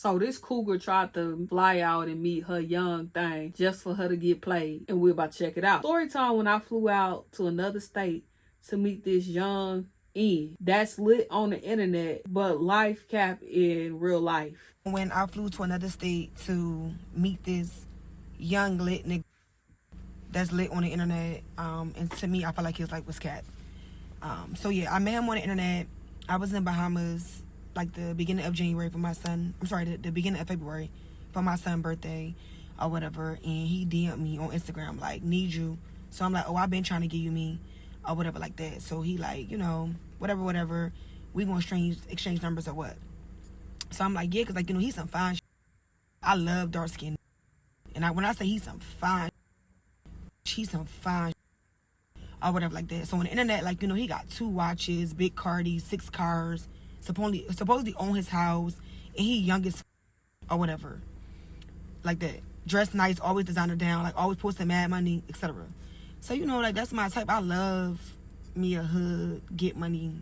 So this cougar tried to fly out and meet her young thing just for her to get played, and we're about to check it out. Story time when I flew out to another state to meet this young that's lit on the internet, but life cap in real life. When I flew to another state to meet this young lit nigga that's lit on the internet, and to me, I felt like he was cap. So yeah, I met him on the internet. I was in Bahamas, like the beginning of January for my son. I'm sorry, the beginning of February for my son's birthday or whatever. And he DM'd me on Instagram, like, need you. So I'm like, oh, I've been trying to give you me or whatever like that. So he like, you know, whatever. We gonna exchange numbers or what? So I'm like, yeah, because, like, you know, he's some fine shit. I love dark skin. And when I say he's some fine, she's some fine or whatever like that. So on the internet, like, you know, he got 2 watches, big Cardi, 6 cars, supposedly own his house, and he youngest or whatever like that. Dressed nice, always designer down, like always posting mad money, etc. So, you know, like, that's my type. I love me a hood, get money.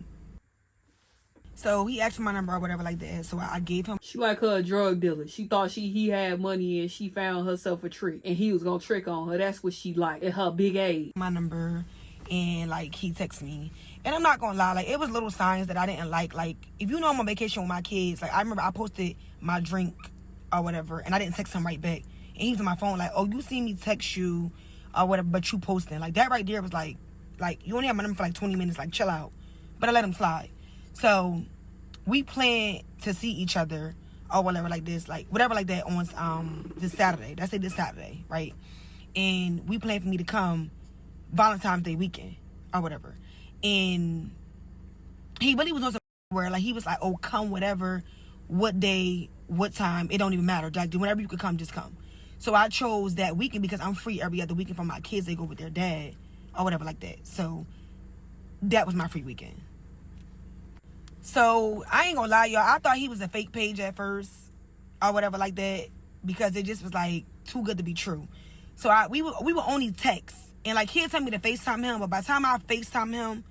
So he asked for my number or whatever like that. So I gave him. She like her a drug dealer. She thought he had money and she found herself a trick. And he was gonna trick on her. That's what she liked at her big age. My number, and like he texted me. And I'm not gonna lie, like, it was little signs that I didn't like. Like, if you know I'm on vacation with my kids, like, I remember I posted my drink or whatever, and I didn't text him right back. And he was on my phone like, oh, you see me text you or whatever, but you posting. Like, that right there was like, you only have my number for like 20 minutes, like, chill out. But I let him slide. So we planned to see each other or whatever like this, like whatever like that on this Saturday. Let's say this Saturday, right? And we planned for me to come Valentine's Day weekend or whatever. And he really was on some where, like, he was like, oh, come whatever, what day, what time, it don't even matter. Like, whenever you could come, just come. So I chose that weekend because I'm free every other weekend for my kids. They go with their dad or whatever like that. So that was my free weekend. So I ain't gonna lie, y'all, I thought he was a fake page at first or whatever like that, because it just was like too good to be true. So we would only text, and like, he'd tell me to FaceTime him, but by the time I FaceTime him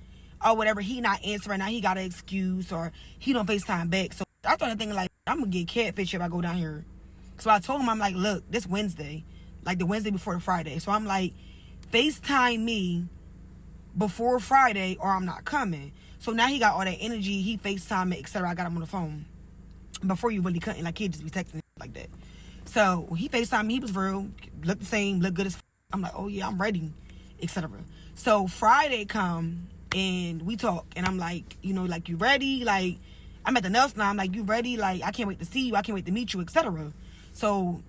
or whatever, he not answering. Now he got an excuse or he don't FaceTime back. So I started thinking, like, I'm gonna get catfish if I go down here. So I told him, I'm like, look, this Wednesday, like the Wednesday before the Friday. So I'm like, FaceTime me before Friday or I'm not coming. So now he got all that energy. He FaceTime me, etc. I got him on the phone. Before you really couldn't, like, he'd just be texting like that. So he FaceTime me. He was real. Looked the same. Looked good as I'm like, oh, yeah, I'm ready, etc. So Friday come and we talk. And I'm like, you know, like, you ready? Like, I'm at the nail salon. I'm like, you ready? Like, I can't wait to see you. I can't wait to meet you, etc. So,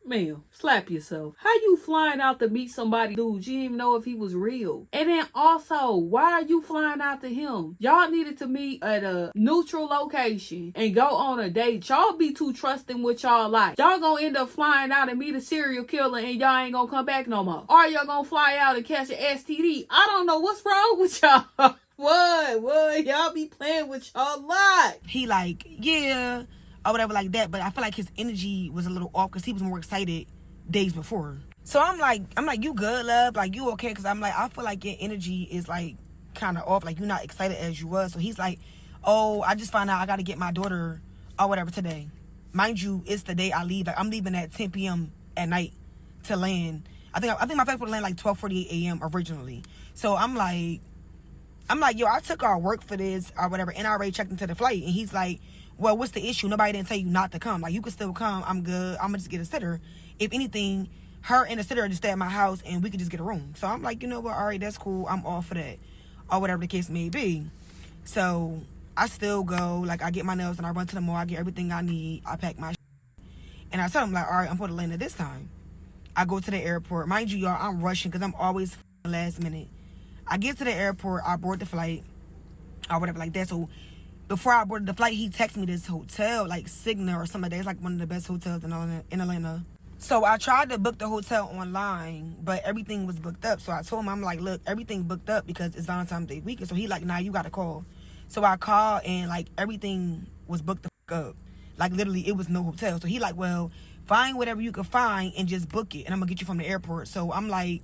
ma'am, slap yourself. How you flying out to meet somebody, dude? You didn't even know if he was real. And then also, why are you flying out to him? Y'all needed to meet at a neutral location and go on a date. Y'all be too trusting with y'all life. Y'all gonna end up flying out and meet a serial killer and y'all ain't gonna come back no more. Or y'all gonna fly out and catch an STD. I don't know what's wrong with y'all. What? Y'all be playing with y'all life. He like, yeah, or whatever like that, but I feel like his energy was a little off because he was more excited days before. So I'm like, you good, love? Like, you okay? Because I'm like, I feel like your energy is like kind of off, like you're not excited as you was. So he's like, oh, I just found out I got to get my daughter or whatever today. Mind you, it's the day I leave. Like, I'm leaving at 10 p.m. at night to land. I think my flight would land like 12:48 a.m. originally. So I'm like, yo, I took our work for this or whatever, and I already checked into the flight. And he's like, well, what's the issue? Nobody didn't tell you not to come. Like, you can still come. I'm good. I'm going to just get a sitter. If anything, her and the sitter just stay at my house and we could just get a room. So I'm like, you know what? All right, that's cool. I'm all for that. Or whatever the case may be. So I still go. Like, I get my nails and I run to the mall. I get everything I need. I pack my and I tell him, like, all right, I'm supposed to land at this time. I go to the airport. Mind you, y'all, I'm rushing because I'm always last minute. I get to the airport. I board the flight or whatever like that. So before I boarded the flight, he texted me this hotel, like Signa or something like that. It's like one of the best hotels in Atlanta. So I tried to book the hotel online, but everything was booked up. So I told him, I'm like, look, everything booked up because it's Valentine's Day weekend. So he like, nah, you got to call. So I called and like everything was booked the fuck up. Like literally it was no hotel. So he like, well, find whatever you can find and just book it. And I'm going to get you from the airport. So I'm like,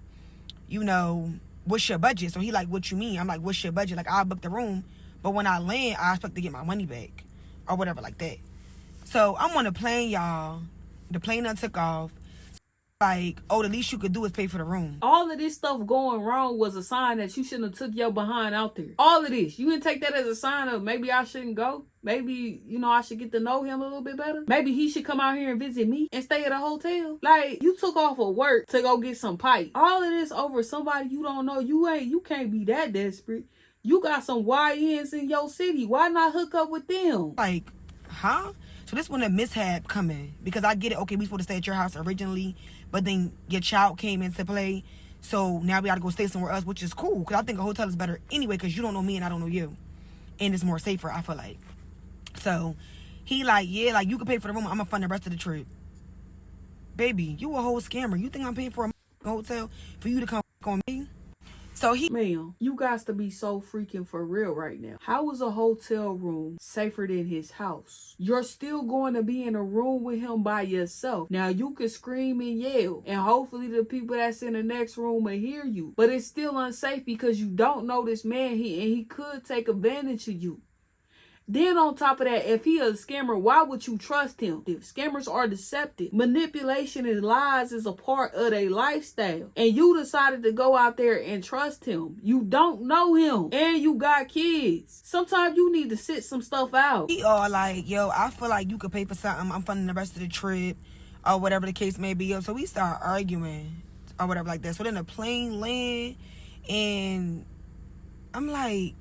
you know, what's your budget? So he like, what you mean? I'm like, what's your budget? Like, I'll book the room. But when I land, I expect to get my money back or whatever like that. So I'm on the plane, y'all. The plane done took off. Like, oh, the least you could do is pay for the room. All of this stuff going wrong was a sign that you shouldn't have took your behind out there. All of this. You didn't take that as a sign of maybe I shouldn't go. Maybe, I should get to know him a little bit better. Maybe he should come out here and visit me and stay at a hotel. Like, you took off of work to go get some pipe. All of this over somebody you don't know. You can't be that desperate. You got some YNs in your city. Why not hook up with them? Like, huh? So this when a mishap coming. Because I get it. Okay, we supposed to stay at your house originally. But then your child came into play. So now we got to go stay somewhere else, which is cool. Because I think a hotel is better anyway. Because you don't know me and I don't know you. And it's more safer, I feel like. So he like, yeah, like you can pay for the room. I'm going to fund the rest of the trip. Baby, you a whole scammer. You think I'm paying for a hotel for you to come on me? So Ma'am, you guys to be so freaking for real right now. How is a hotel room safer than his house? You're still going to be in a room with him by yourself. Now you can scream and yell, and hopefully the people that's in the next room will hear you. But it's still unsafe because you don't know this man, and he could take advantage of you. Then on top of that, if he a scammer, why would you trust him? If scammers are deceptive, manipulation and lies is a part of their lifestyle. And you decided to go out there and trust him. You don't know him. And you got kids. Sometimes you need to sit some stuff out. He all like, yo, I feel like you could pay for something. I'm funding the rest of the trip. Or whatever the case may be. Yo, so we start arguing. Or whatever like that. So then the plane land. And I'm like,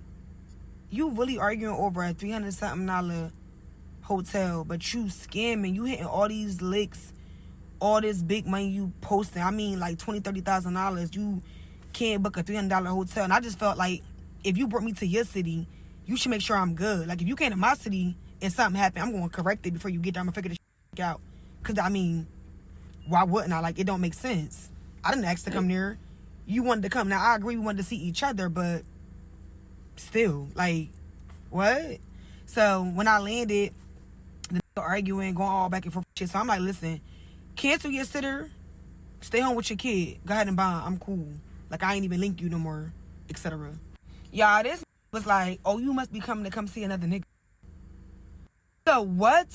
you really arguing over a $300-something hotel, but you scamming, you hitting all these licks, all this big money you posting. I mean, like $20,000-$30,000. You can't book a $300 hotel. And I just felt like if you brought me to your city, you should make sure I'm good. Like if you came to my city and something happened, I'm going to correct it before you get there. I'm going to figure this shit out. Because I mean, why wouldn't I? Like it don't make sense. I didn't ask to come there. You wanted to come. Now I agree we wanted to see each other, but still, like, what? So when I landed, the arguing, going all back and forth shit. So I'm like, listen, cancel your sitter, stay home with your kid, go ahead and bond. I'm cool. Like I ain't even link you no more, etc. Y'all, this was like, oh, you must be coming to come see another nigga. So what?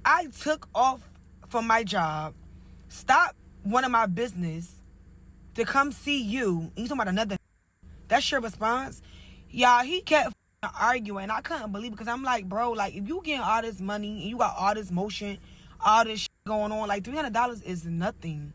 I took off from my job, stopped one of my business to come see you. And you talking about another? That's your response? Y'all, he kept arguing. I couldn't believe it because I'm like, bro, like if you getting all this money and you got all this motion, all this shit going on, like $300 is nothing.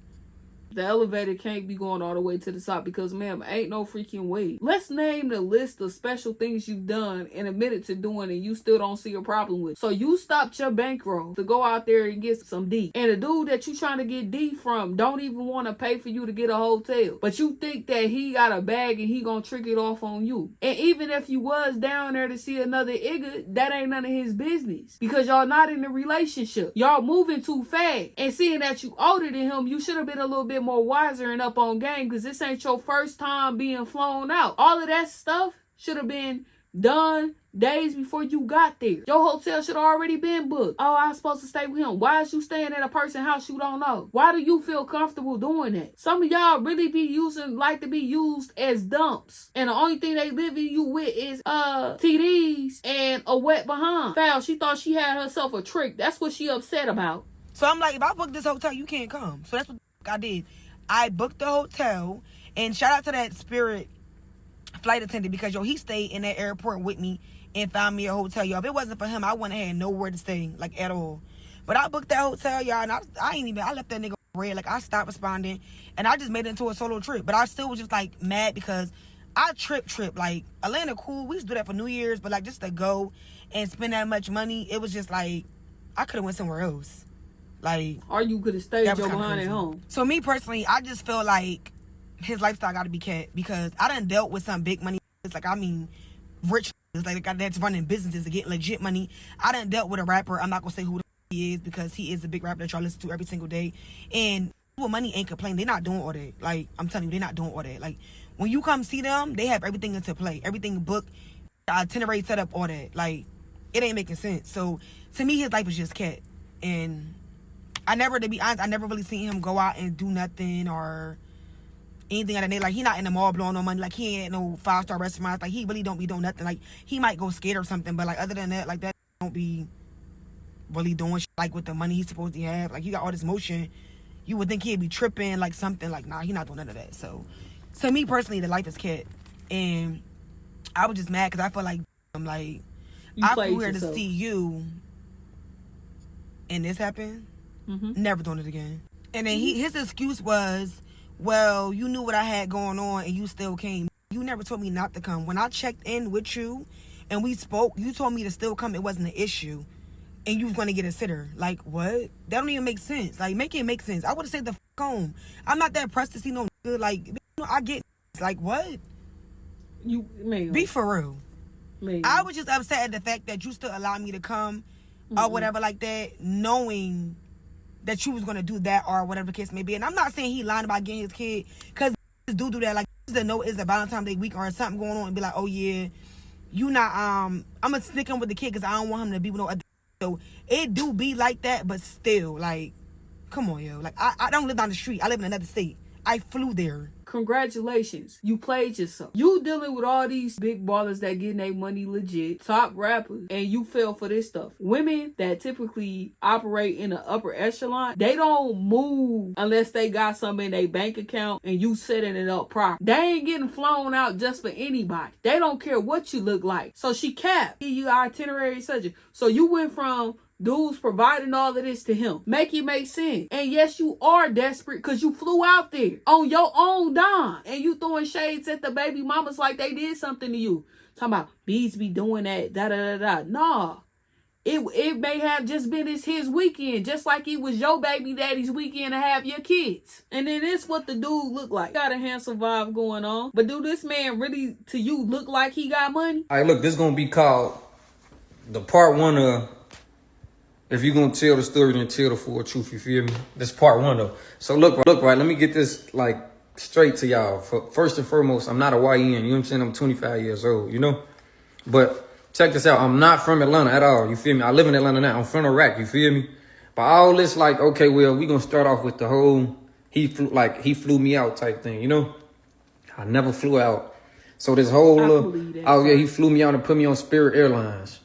The elevator can't be going all the way to the top because, ma'am, ain't no freaking way. Let's name the list of special things you've done and admitted to doing and you still don't see a problem with. So you stopped your bankroll to go out there and get some D. And the dude that you trying to get D from don't even want to pay for you to get a hotel. But you think that he got a bag and he gonna trick it off on you. And even if you was down there to see another igga, that ain't none of his business. Because y'all not in a relationship. Y'all moving too fast. And seeing that you older than him, you should have been a little bit more wiser and up on game because this ain't your first time being flown out. All of that stuff should have been done days before you got there. Your hotel should have already been booked. Oh, I was supposed to stay with him. Why is you staying at a person's house you don't know? Why do you feel comfortable doing that? Some of y'all really like to be used as dumps. And the only thing they live in you with is TDs and a wet behind. Foul, she thought she had herself a trick. That's what she upset about. So I'm like, if I book this hotel, you can't come. So that's what I did. I booked the hotel, and shout out to that Spirit flight attendant because, yo, he stayed in that airport with me and found me a hotel, y'all. If it wasn't for him, I wouldn't have had nowhere to stay, like, at all. But I booked that hotel, y'all, and I left that nigga red. Like, I stopped responding, and I just made it into a solo trip. But I still was just, like, mad because I trip. Like, Atlanta cool. We used to do that for New Year's, but, like, just to go and spend that much money, it was just, like, I could have went somewhere else. Like, or you could have stayed your behind at home. So me personally, I just feel like his lifestyle got to be kept because I done dealt with some big money. It's like, I mean, rich. It's like that's running businesses to get legit money. I done dealt with a rapper. I'm not gonna say who he is because he is a big rapper that y'all listen to every single day. And people with money ain't complaining. They're not doing all that. Like, I'm telling you, they're not doing all that. Like, when you come see them, they have everything into play, everything booked, itinerary set up, all that. Like, it ain't making sense. So to me, his life is just kept. And to be honest, I never really seen him go out and do nothing or anything like that. Like, he not in the mall blowing no money. Like, he ain't no 5-star restaurants. Like, he really don't be doing nothing. Like, he might go skate or something, but, like, other than that, like, that don't be really doing shit, like with the money he's supposed to have. Like, he got all this motion. You would think he'd be tripping, like something. Like, nah, he not doing none of that. So, to me personally, the life is cat. And I was just mad because I feel like, I'm like, I flew here to see you, and this happened. Never doing it again. And then his excuse was, well, you knew what I had going on and you still came. You never told me not to come. When I checked in with you and we spoke, you told me to still come. It wasn't an issue. And you was going to get a sitter. Like, what? That don't even make sense. Like, make it make sense. I would have said the home. I'm not that pressed to see no nigga. Like, I get, like, what? Be for real. I was just upset at the fact that you still allowed me to come or whatever like that, knowing that you was going to do that or whatever the case may be. And I'm not saying he lying about getting his kid, because do that. Like, to know it's a Valentine's Day week or something going on and be like, oh yeah, you not, I'm going to stick him with the kid because I don't want him to be with no other. So it do be like that, but still, like, come on, yo. Like, I don't live down the street. I live in another state. I flew there. Congratulations. You played yourself. You dealing with all these big ballers that getting their money legit, top rappers, and you fell for this stuff. Women that typically operate in the upper echelon, they don't move unless they got something in their bank account and you setting it up proper. They ain't getting flown out just for anybody. They don't care what you look like. So she capped. Give you itinerary subject. So you went from dudes providing all of this to him. Make it make sense. And yes, you are desperate because you flew out there on your own dime. And you throwing shades at the baby mamas like they did something to you. Talking about, bees be doing that, da-da-da-da. Nah. It may have just been his weekend, just like it was your baby daddy's weekend to have your kids. And then this what the dude look like. Got a handsome vibe going on. But do this man really, to you, look like he got money? All right, look, this going to be called the part one of, if you're going to tell the story, then tell the full truth, you feel me? This part one, though. So look, right, let me get this, like, straight to y'all. First and foremost, I'm not a YN, you know what I'm saying? I'm 25 years old, you know? But check this out. I'm not from Atlanta at all, you feel me? I live in Atlanta now. I'm from Iraq, you feel me? But all this, like, okay, well, we going to start off with the whole, he flew me out type thing, you know? I never flew out. So this whole, yeah, he flew me out and put me on Spirit Airlines.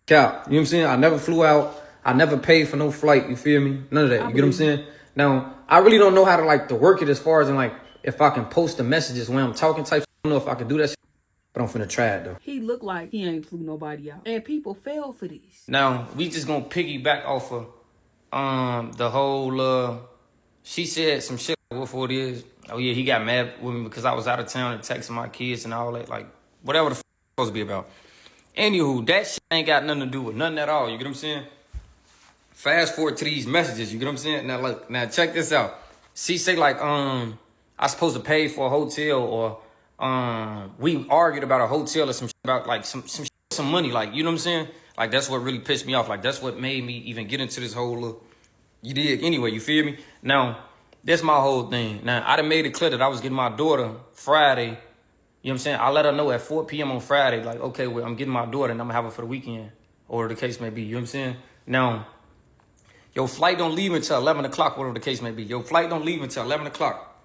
Cap, you know what I'm saying? I never flew out. I never paid for no flight, you feel me? None of that, you get what I'm saying? Now, I really don't know how to, like, to work it as far as, in, like, if I can post the messages when I'm talking type. I don't know if I can do that shit, but I'm finna try it, though. He look like he ain't flew nobody out. And people fell for this. Now, we just gonna piggyback off of, the whole, she said some shit, like, what it is. Oh, yeah, he got mad with me because I was out of town and texting my kids and all that, like, whatever the f*** it's supposed to be about. Anywho, that shit ain't got nothing to do with nothing at all, you get what I'm saying? Fast forward to these messages, you get what I'm saying? Now look, now check this out. She say like, I supposed to pay for a hotel, or we argued about a hotel or some shit about like some money, like, you know what I'm saying? Like, that's what really pissed me off. Like, that's what made me even get into this whole you did anyway, you feel me? Now, that's my whole thing. Now, I done made it clear that I was getting my daughter Friday. You know what I'm saying? I let her know at 4 p.m. on Friday, like, okay, well, I'm getting my daughter and I'm gonna have her for the weekend, or the case may be, you know what I'm saying? Now, your flight don't leave until 11 o'clock, whatever the case may be. Your flight don't leave until 11 o'clock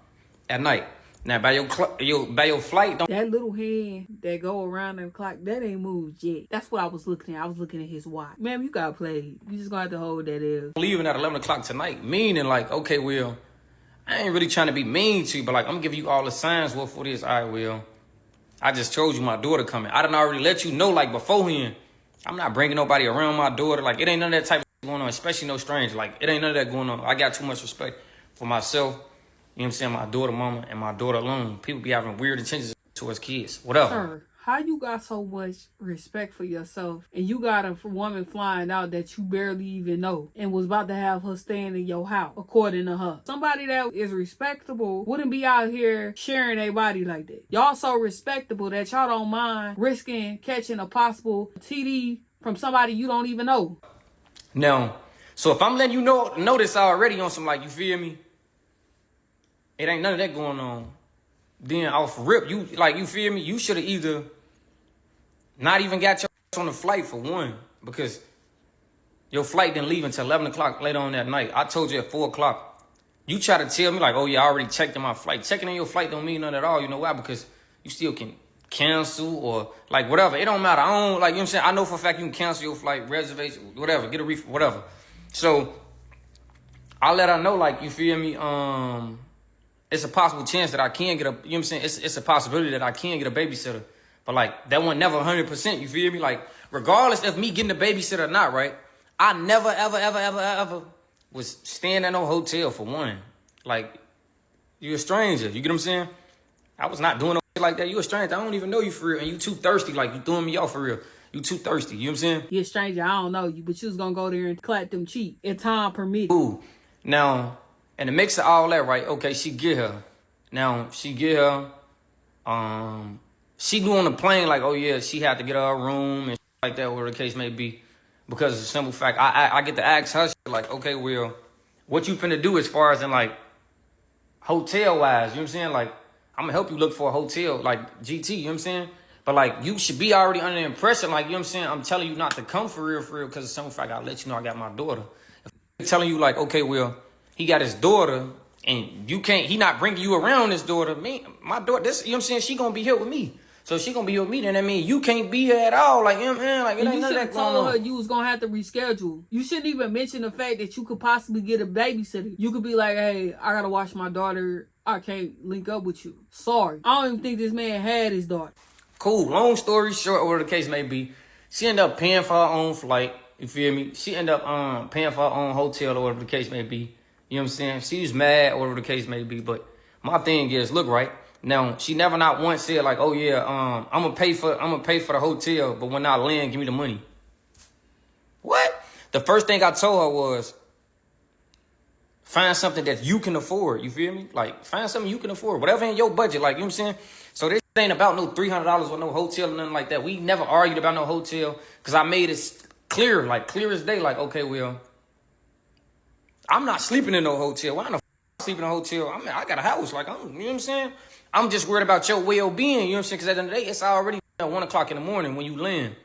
at night. Now, by your flight, don't... That little hand that go around the clock, that ain't moved yet. That's what I was looking at. I was looking at his watch. Man, you got played. You just gonna have to hold that L. Leaving at 11 o'clock tonight, meaning like, okay, Will, I ain't really trying to be mean to you, but like, I'm gonna give you all the signs what for this. All right, Will, I just told you my daughter coming. I done already let you know, like, beforehand, I'm not bringing nobody around my daughter. Like, it ain't none of that type of going on, especially no stranger. Like, it ain't none of that going on. I got too much respect for myself, you know what I'm saying, my daughter mama and my daughter alone. People be having weird intentions towards kids, whatever. Sir, how you got so much respect for yourself and you got a woman flying out that you barely even know and was about to have her staying in your house, according to her? Somebody that is respectable wouldn't be out here sharing their body like that. Y'all so respectable that y'all don't mind risking catching a possible TD from somebody you don't even know. Now, so if I'm letting you know this already on some, like, you feel me, it ain't none of that going on, then off rip, you, like, you feel me, you should have either not even got your ass on the flight, for one, because your flight didn't leave until 11 o'clock later on that night. I told you at 4 o'clock. You try to tell me like, oh yeah, I already checked in my flight. Checking in your flight don't mean nothing at all. You know why? Because you still can cancel or like whatever. It don't matter. I don't like, you know what I'm saying? I know for a fact you can cancel your flight, reservation, whatever, get a refund, whatever. So I let her know, like, you feel me? It's a possible chance that I can get a, you know what I'm saying? It's a possibility that I can get a babysitter. But like, that one never 100%, you feel me? Like, regardless of me getting a babysitter or not, right? I never, ever was staying at no hotel for one. Like, you a stranger, you get what I'm saying? I was not doing no shit like that. You a stranger, I don't even know you for real. And you too thirsty, like, you throwing me off for real. You too thirsty, you know what I'm saying? You a stranger, I don't know you, but you was gonna go there and clap them cheeks if time permitted. Ooh. Now, in the mix of all that, right? Okay, she get her. Now, she get her. She knew on the plane, like, oh yeah, she had to get her a room and shit like that, whatever the case may be. Because of the simple fact, I get to ask her, like, okay, well, what you finna do as far as in, like, hotel-wise, you know what I'm saying? Like, I'm gonna help you look for a hotel, like, GT, you know what I'm saying? But, like, you should be already under the impression, like, you know what I'm saying? I'm telling you not to come for real, because of the simple fact, I'll let you know I got my daughter. If I'm telling you, like, okay, well, he got his daughter, and you can't, he not bringing you around his daughter, my daughter, this, you know what I'm saying? She gonna be here with me. So she gonna be with me, then that mean you can't be here at all. Like, you know what I'm saying? Like, it ain't none of that going on. You should have told her you was gonna have to reschedule. You shouldn't even mention the fact that you could possibly get a babysitter. You could be like, hey, I gotta watch my daughter. I can't link up with you. Sorry. I don't even think this man had his daughter. Cool. Long story short, whatever the case may be, she ended up paying for her own flight. You feel me? She ended up paying for her own hotel or whatever the case may be. You know what I'm saying? She was mad or whatever the case may be. But my thing is, look, right? Now, she never not once said like, oh yeah, I'm gonna pay for the hotel, but when I land, give me the money. What? The first thing I told her was, find something that you can afford. You feel me? Like, find something you can afford, whatever in your budget. Like, you know what I'm saying? So this ain't about no $300 or no hotel or nothing like that. We never argued about no hotel because I made it clear, like clear as day. Like, okay, well, I'm not sleeping in no hotel. Why the sleep in a hotel? I mean, I got a house. Like, you know what I'm saying? I'm just worried about your well-being, you know what I'm saying? Because at the end of the day, it's already 1 o'clock in the morning when you land.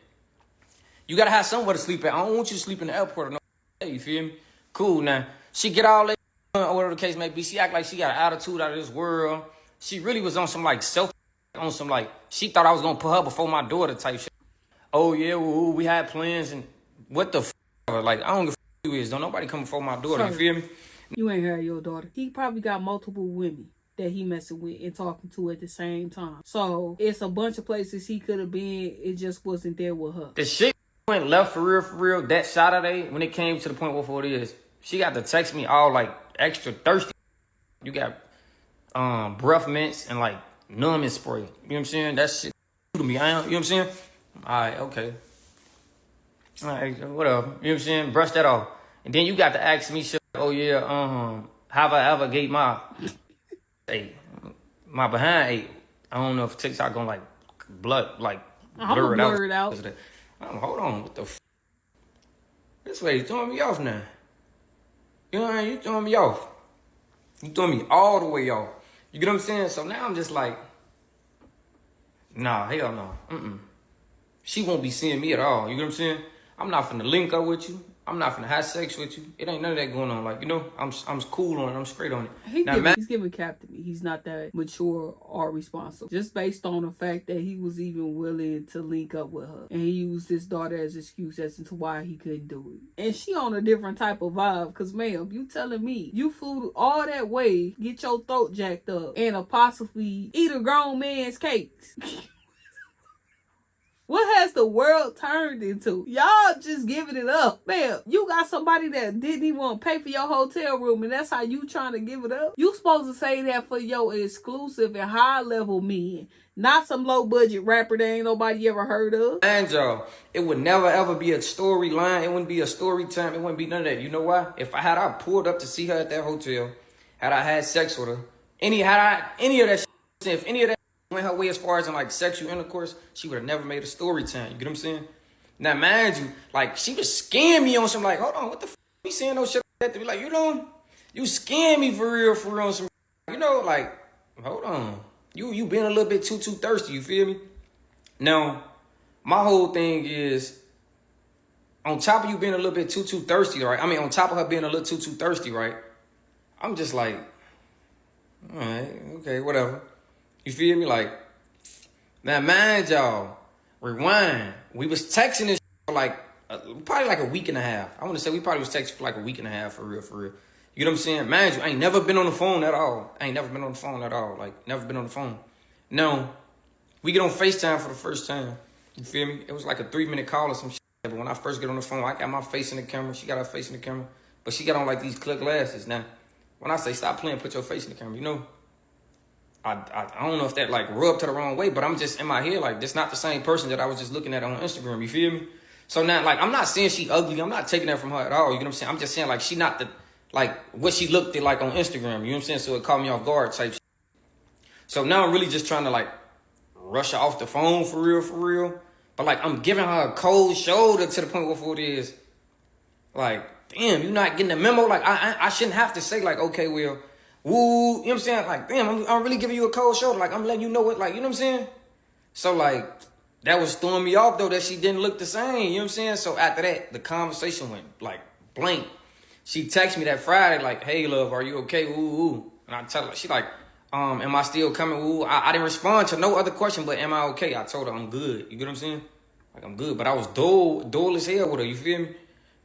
You got to have somewhere to sleep at. I don't want you to sleep in the airport or no day, you feel me? Cool, now. She get all that, or whatever the case may be. She act like she got an attitude out of this world. She really was on some, like, she thought I was going to put her before my daughter type shit. Oh, yeah, well, we had plans, and what the like, I don't give a who is. Don't nobody come before my daughter, you feel me? You ain't had your daughter. He probably got multiple women that he messing with and talking to at the same time. So it's a bunch of places he could have been. It just wasn't there with her. The shit went left for real. That Saturday, when it came to the point where it is, she got to text me all like extra thirsty. You got breath mints and like numbing spray. You know what I'm saying? That shit to me. You know what I'm saying? All right, okay. All right, whatever. You know what I'm saying? Brush that off. And then you got to ask me shit. Oh yeah, have I ever gave my behind ate? I don't know if TikTok gonna like blur it out. Hold on, what the this way you throwing me off now. You know what I mean? You throwing me off. You throwing me all the way off. You get what I'm saying? So now I'm just like, nah, hell no. She won't be seeing me at all. You get what I'm saying? I'm not finna link up with you. I'm not finna have sex with you. It ain't none of that going on. Like, you know, I'm cool on it. I'm straight on it. He's giving cap to me. He's not that mature or responsible. Just based on the fact that he was even willing to link up with her. And he used his daughter as an excuse as to why he couldn't do it. And she on a different type of vibe. Because, ma'am, you telling me you flew all that way, get your throat jacked up, and possibly eat a grown man's cakes. What has the world turned into? Y'all just giving it up. Man, you got somebody that didn't even want to pay for your hotel room and that's how you trying to give it up? You supposed to say that for your exclusive and high level men. Not some low budget rapper that ain't nobody ever heard of. And y'all, it would never ever be a storyline. It wouldn't be a story time. It wouldn't be none of that. You know why? If I pulled up to see her at that hotel, had I had sex with her, any of that shit, if any of that went her way as far as in like sexual intercourse, she would have never made a story time. You get what I'm saying? Now, mind you, like she was scamming me on some like, hold on, what the f*** you saying no shit like that to me? Like, you know, you scam me for real on some, you know, like, hold on. You been a little bit too thirsty, you feel me? Now, my whole thing is, on top of you being a little bit too thirsty, right? I mean, on top of her being a little too thirsty, right? I'm just like, all right, okay, whatever. You feel me? Like, Now, mind y'all, rewind. We was texting this for like, probably like a week and a half. I want to say we probably was texting for like a week and a half, for real, for real. You know what I'm saying? Mind you, I ain't never been on the phone at all. Like, never been on the phone. No, we get on FaceTime for the first time. You feel me? It was like a 3-minute call or some shit. But when I first get on the phone, I got my face in the camera. She got her face in the camera. But she got on like these clear glasses. Now, when I say stop playing, put your face in the camera, you know? I don't know if that like rubbed to the wrong way, but I'm just in my head like this not the same person that I was just looking at on Instagram. You feel me? So now like I'm not saying she ugly. I'm not taking that from her at all. You know what I'm saying? I'm just saying like she not the like what she looked at like on Instagram. You know what I'm saying? So it caught me off guard type shit. So now I'm really just trying to like rush her off the phone for real, for real. But like I'm giving her a cold shoulder to the point where what it is like, damn, you not getting the memo. Like I shouldn't have to say like, okay, well. Woo, you know what I'm saying? Like, damn, I'm really giving you a cold shoulder. Like, I'm letting you know what, like, you know what I'm saying? So, like, that was throwing me off, though, that she didn't look the same. You know what I'm saying? So, after that, the conversation went, like, blank. She texted me that Friday, like, hey, love, are you okay? Ooh. And I tell her, she like, am I still coming? Ooh. I didn't respond to no other question, but am I okay? I told her I'm good. You get what I'm saying? Like, I'm good. But I was dull as hell with her. You feel me?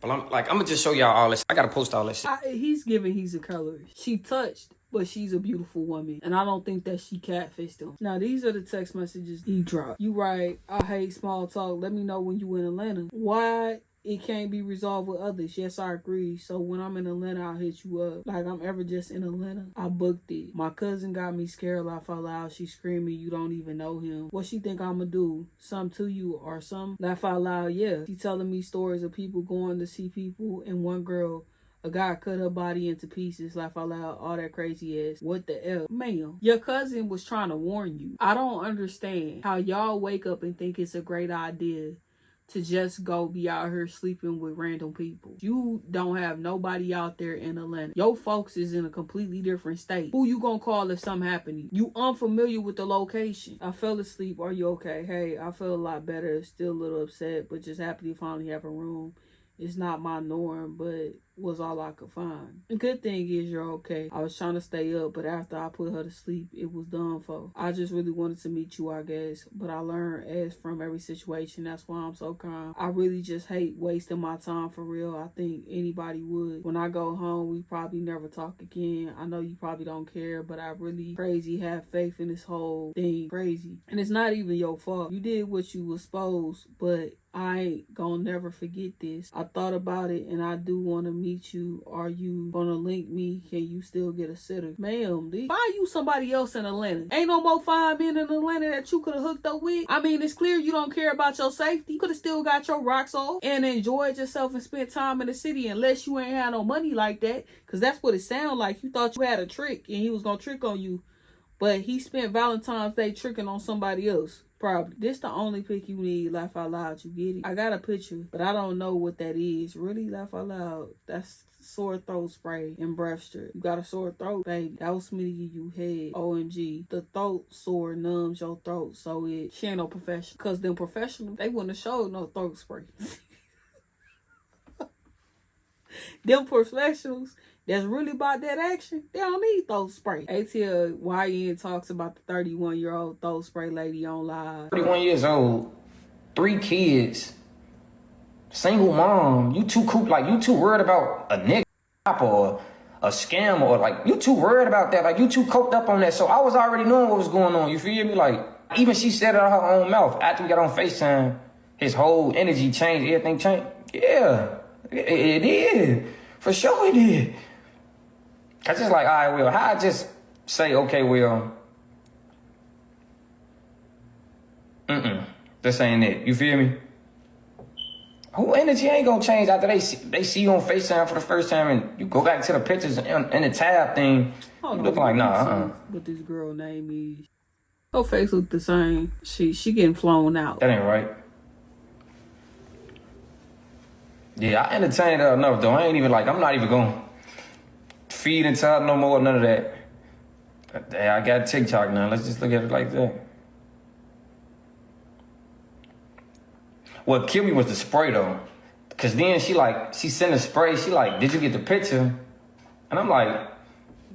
But I'm gonna just show y'all all this. I gotta post all this shit. He's a colorist. She touched, but she's a beautiful woman. And I don't think that she catfished him. Now, these are the text messages he dropped. You write, I hate small talk. Let me know when you in Atlanta. Why it can't be resolved with others? Yes, I agree. So when I'm in Atlanta, I'll hit you up. Like I'm ever just in Atlanta, I booked it. My cousin got me scared, laugh out loud. She screaming, you don't even know him. What she think I'ma do? Something to you or some? Laugh out loud, yeah. She telling me stories of people going to see people, and one girl, a guy cut her body into pieces, laugh out loud, all that crazy ass. What the F? Ma'am, your cousin was trying to warn you. I don't understand how y'all wake up and think it's a great idea to just go be out here sleeping with random people. You don't have nobody out there in Atlanta. Your folks is in a completely different state. Who you gonna call if something happen to you? You unfamiliar with the location. I fell asleep. Are you okay? Hey, I feel a lot better. Still a little upset, but just happy to finally have a room. It's not my norm, but was all I could find. The good thing is you're okay. I was trying to stay up, but after I put her to sleep, it was done for. I just really wanted to meet you, I guess. But I learned as from every situation. That's why I'm so calm. I really just hate wasting my time for real. I think anybody would. When I go home, we probably never talk again. I know you probably don't care, but I really crazy have faith in this whole thing. Crazy. And it's not even your fault. You did what you was supposed, but I ain't gonna never forget this. I thought about it and I do want to meet you. Are you gonna link me? Can you still get a sitter? Ma'am, find you somebody else in Atlanta. Ain't no more fine men in Atlanta that you could have hooked up with. I mean, it's clear you don't care about your safety. You could have still got your rocks off and enjoyed yourself and spent time in the city, unless you ain't had no money like that. Because that's what it sounded like. You thought you had a trick and he was gonna trick on you. But he spent Valentine's Day tricking on somebody else. Probably. This the only pic you need, laugh out loud. You get it? I got a picture, but I don't know what that is. Really, laugh out loud. That's sore throat spray and breath strip. You got a sore throat, baby. That was me to give you head. OMG. The throat sore numbs your throat, so she ain't no professional. Because them professionals, they wouldn't have showed no throat spray. Them professionals that's really about that action, they don't need throat spray. ATL YN talks about the 31-year-old throat spray lady on live. 31 years old, 3 kids, single mom. You too cool, like you too worried about a nigga or a scam, or like you too worried about that. Like you too coked up on that. So I was already knowing what was going on. You feel me? Like even she said it out her own mouth after we got on FaceTime. His whole energy changed. Everything changed. Yeah, it did. For sure it did. I just like, all right, well, how I just say, okay, well, this ain't it. You feel me? Who energy ain't gonna change after they see you on FaceTime for the first time and you go back to the pictures and the tab thing. You look like, nah, What this girl name is. Her face look the same. She getting flown out. That ain't right. Yeah, I entertained her enough, though. I ain't even like, I'm not even gonna feed into her no more, none of that. I got TikTok now. Let's just look at it like that. What killed me was the spray, though. Because then she sent a spray. She like, did you get the picture? And I'm like,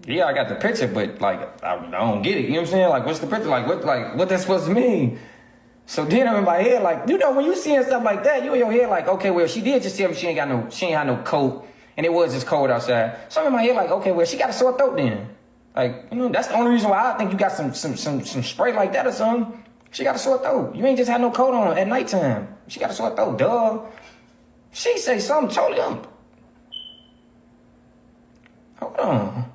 Yeah, I got the picture, but like I don't get it. You know what I'm saying? Like, what's the picture? What that's supposed to mean? So then I'm in my head, like, you know, when you seeing stuff like that, you in your head like, okay, well, she did just tell me she ain't had no coat, and it was just cold outside. So I'm in my head like, okay, well, she got a sore throat then. Like, you know, that's the only reason why I think you got some spray like that or something. She got a sore throat. You ain't just had no coat on at nighttime. She got a sore throat, duh. She say something totally Hold on.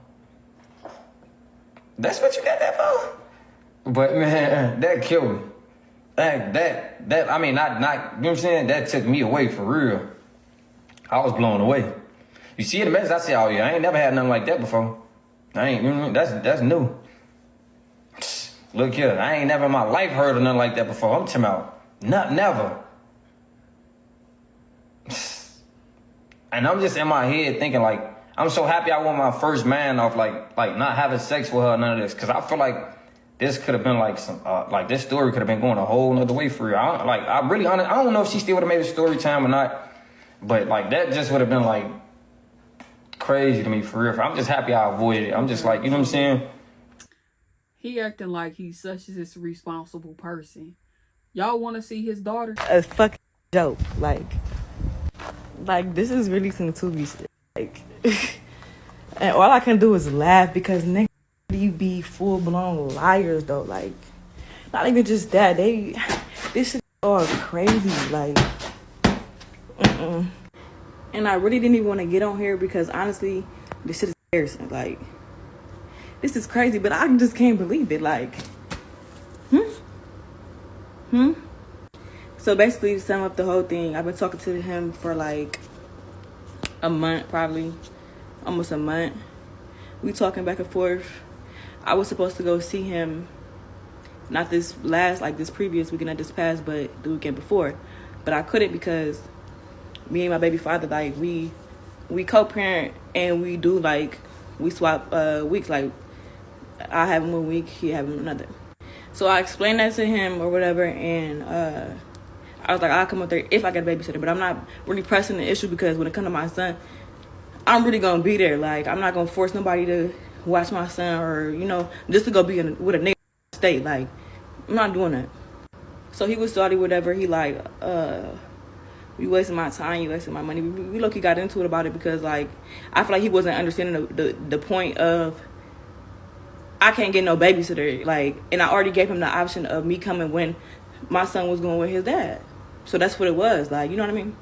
That's what you got that for? But man, that killed me. That I mean, not you know what I'm saying? That took me away for real. I was blown away. You see the message? I said, oh yeah, I ain't never had nothing like that before. I ain't, you know, that's new. Look here, I ain't never in my life heard of nothing like that before. I'm talking about never. And I'm just in my head thinking like, I'm so happy I won my first man off like not having sex with her, none of this. Cause I feel like this could have been like some, like this story could have been going a whole nother way for real. I don't know if she still would have made a story time or not, but like that just would have been like crazy to me for real. I'm just happy I avoided it. I'm just like, you know what I'm saying? He acting like he's such a responsible person. Y'all want to see his daughter? A fucking joke. Like this is really some Tubi shit. Like, and all I can do is laugh because niggas you be full blown liars though. Like, not even just that. This shit all crazy. Like, And I really didn't even want to get on here because honestly, this shit is embarrassing. Like, this is crazy, but I just can't believe it. Like, So basically, to sum up the whole thing, I've been talking to him for like a month, probably almost a month. We talking back and forth. I was supposed to go see him, not this previous weekend, not this past, but the weekend before. But I couldn't because me and my baby father, like we co-parent and we do like we swap weeks. Like I have him 1 week, he have him another. So I explained that to him or whatever, and I was like, I'll come up there if I get a babysitter, but I'm not really pressing the issue because when it comes to my son, I'm really gonna be there. Like, I'm not gonna force nobody to watch my son or, you know, just to go be with a nigga state. Like, I'm not doing that. So he was salty, whatever. He like, you wasting my time, you wasting my money. We look, he got into it about it because, like, I feel like he wasn't understanding the point of I can't get no babysitter. Like, and I already gave him the option of me coming when my son was going with his dad. So that's what it was. Like, you know what I mean?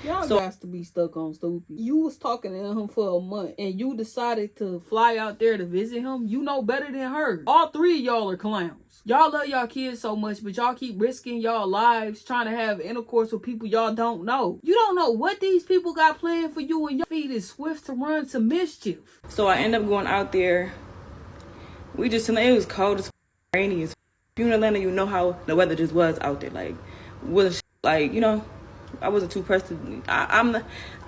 Y'all got to be stuck on stupid. You was talking to him for a month and you decided to fly out there to visit him. You know better than her. All three of y'all are clowns. Y'all love y'all kids so much, but y'all keep risking y'all lives trying to have intercourse with people y'all don't know. You don't know what these people got planned for you, and your feet is swift to run to mischief. So I end up going out there. It was cold as rainy as. If you're in Atlanta, you know how the weather just was out there. Like, wasn't like, you know, I wasn't too pressed to. I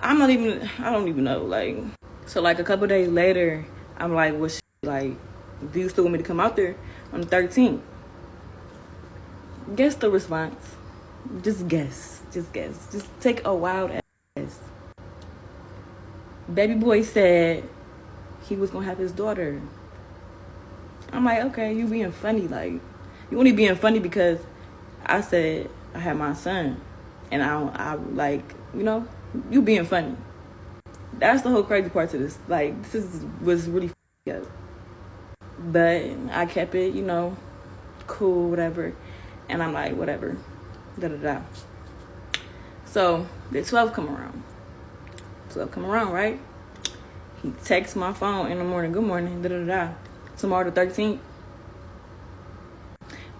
don't even know. Like, so like a couple days later, I'm like, well, like, do you still want me to come out there on the 13th? Guess the response. Just guess. Just take a wild guess. Baby boy said he was gonna have his daughter. I'm like, okay, you being funny. Like, you only being funny because I said I had my son. And I like, you know, you being funny. That's the whole crazy part to this. Like, was really up. But I kept it, you know, cool, whatever. And I'm like, whatever. Da-da-da. So, the 12th come around, right? He texts my phone in the morning, good morning, da-da-da. Tomorrow the 13th.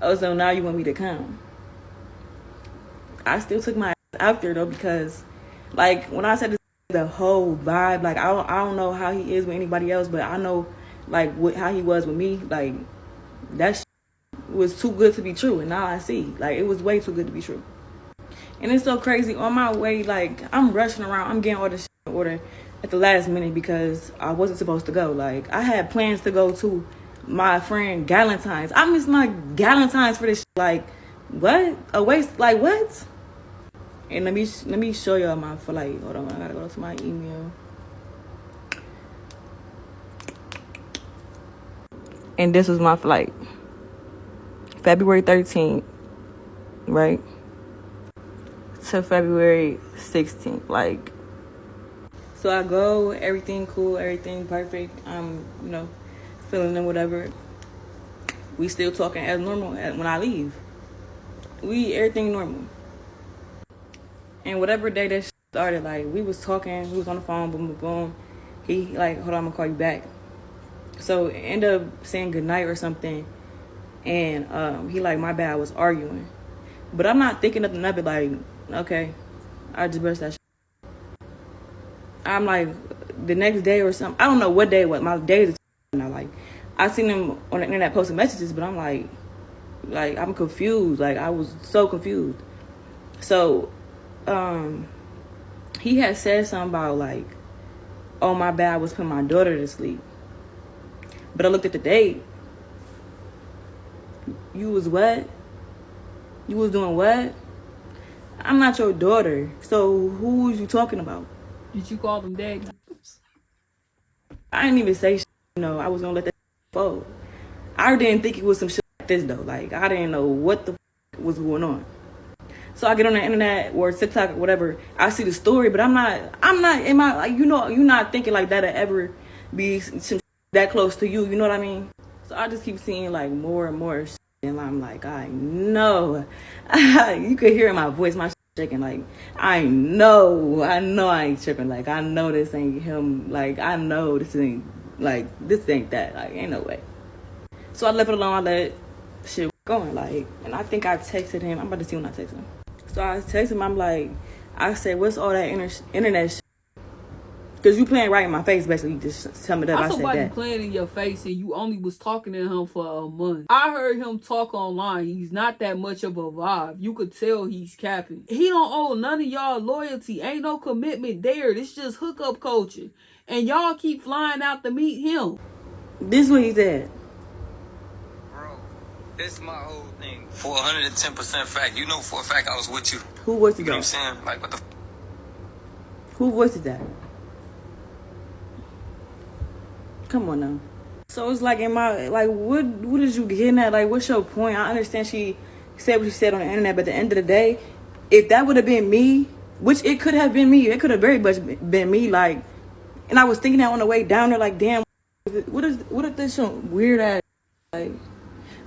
Oh, so now you want me to come? I still took my ass out there though because, like, when I said this, the whole vibe, like, I don't know how he is with anybody else, but I know, like, how he was with me. Like, that was too good to be true, and now I see, like, it was way too good to be true. And it's so crazy. On my way, like, I'm rushing around, I'm getting all this shit in order at the last minute because I wasn't supposed to go. Like, I had plans to go to my friend Galentine's. I miss my Galentine's for this shit. Like, what? A waste? Like, what? And let me show y'all my flight. Hold on, I gotta go to my email. and this was my flight. February 13th, right? To February 16th, like. So I go, everything cool, everything perfect. I'm, feeling it, whatever. We still talking as normal when I leave. Everything normal. And whatever day that started, like, we was talking, we was on the phone, boom, boom, boom. He, like, hold on, I'm gonna call you back. So, end up saying goodnight or something. And he, like, my bad, I was arguing. But I'm not thinking nothing of it, like, okay, I just burst that shit. I'm like, the next day or something, I don't know what day it was. My days are now, like, I seen him on the internet posting messages, but I'm like, I'm confused. Like, I was so confused. So, he had said something about, like, oh, my bad, I was putting my daughter to sleep. But I looked at the date. You was what? You was doing what? I'm not your daughter. So who was you talking about? Did you call them daddy? I didn't even say shit. I was gonna let that fold. I didn't think it was some shit like this though. Like, I didn't know what the was going on. So I get on the internet or TikTok or whatever. I see the story, but I'm not. Am I like, you're not thinking like that'll ever be some that close to you. You know what I mean? So I just keep seeing like more and more shit, and I'm like, I know. You could hear in my voice, my shaking. Like, I know I ain't tripping. Like, I know this ain't him. Like, I know this ain't that. Like, ain't no way. So I left it alone. I let shit going. Like, and I think I texted him. I'm about to see when I text him. So I texted him. I'm like, I said, what's all that internet shit? Because you playing right in my face, basically. You just tell me that I said Somebody that. playing in your face and you only was talking to him for a month. I heard him talk online. He's not that much of a vibe. You could tell he's capping. He don't owe none of y'all loyalty. Ain't no commitment there. It's just hookup culture. And y'all keep flying out to meet him. This is what he said. Bro, this is my whole thing. For 110% fact. You know for a fact I was with you. Who voiced it? You know what I'm saying? Like, what the Who voiced that? Come on now. So it's like, what is you getting at? Like, what's your point? I understand she said what she said on the internet, but at the end of the day, if that would have been me, which it could have been me, it could have very much been me, like, and I was thinking that on the way down there, like, damn, what if this some weird ass, like,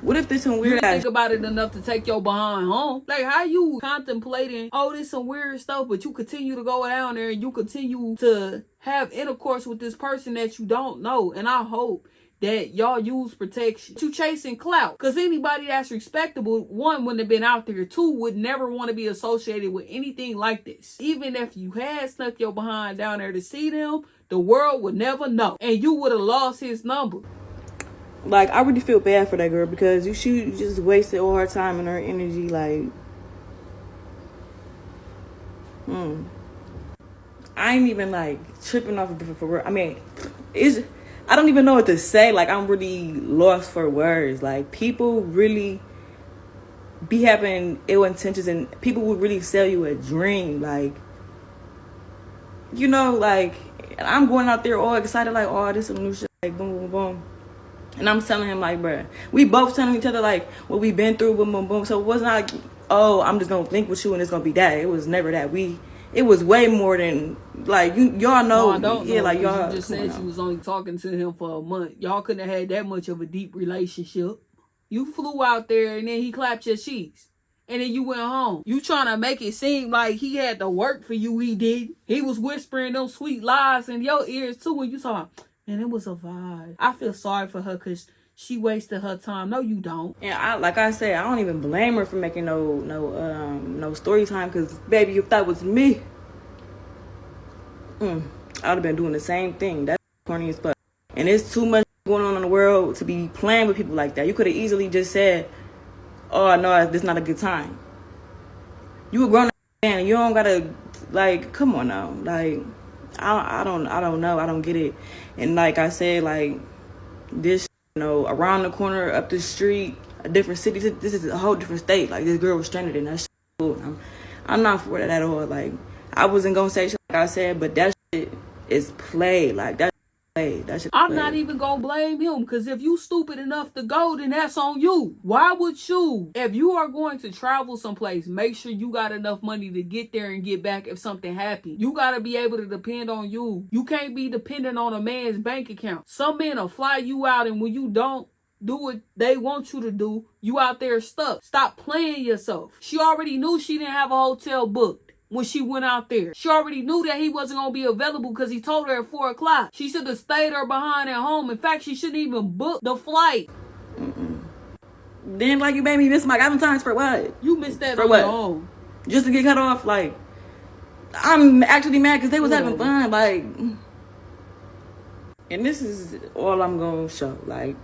what if this some You weird didn't ass think about it enough to take your behind home. Like, how you contemplating, oh, this some weird stuff, but you continue to go down there and you continue to have intercourse with this person that you don't know. And I hope that y'all use protection. You chasing clout. Because anybody that's respectable, one, wouldn't have been out there. Two, would never want to be associated with anything like this. Even if you had snuck your behind down there to see them, the world would never know. And you would have lost his number. Like, I really feel bad for that girl because she just wasted all her time and her energy. Like, I ain't even like tripping off of different for words. I mean, I don't even know what to say. Like, I'm really lost for words. Like, people really be having ill intentions and people would really sell you a dream. Like, like, I'm going out there all excited, like, oh, this is some new shit. Like, boom, boom, boom. And I'm telling him, like, bruh, we both telling each other, like, what we've been through, boom, boom, boom. So it wasn't like, oh, I'm just going to link with you and it's going to be that. It was never that. It was way more than, like, y'all know. No, I don't know. Like, y'all. You just said you was only talking to him for a month. Y'all couldn't have had that much of a deep relationship. You flew out there and then he clapped your cheeks. And then you went home. You trying to make it seem like he had to work for you. He did. He was whispering them sweet lies in your ears too when you saw, and it was a vibe. I feel sorry for her because she wasted her time. No, you don't. And like I said, I don't even blame her for making no story time. Because, baby, if that was me, I would have been doing the same thing. That's corny as fuck. And it's too much going on in the world to be playing with people like that. You could have easily just said, oh, no, this is not a good time. You a grown man and you don't gotta, like, come on now. Like, I don't know. I don't get it. And like I said, like, this, around the corner, up the street, a different city, this is a whole different state. Like, this girl was stranded in that shit. I'm not for that at all. Like, I wasn't gonna say shit like I said, but that shit is play. Like, that Hey, that shit I'm not even gonna blame him, because if you stupid enough to go, then that's on you. Why would you? If you are going to travel someplace, make sure you got enough money to get there and get back if something happens. You gotta be able to depend on you. You can't be dependent on a man's bank account. Some men will fly you out, and when you don't do what they want you to do, you out there stuck. Stop playing yourself. She already knew she didn't have a hotel booked when she went out there. She already knew that he wasn't going to be available because he told her at 4 o'clock. She should have stayed her behind at home. In fact, she shouldn't even book the flight. Then like you made me miss my Valentine's for what? You missed that For on what? your own. Just to get cut off. Like, I'm actually mad because they was having fun. Like, and this is all I'm going to show. Like,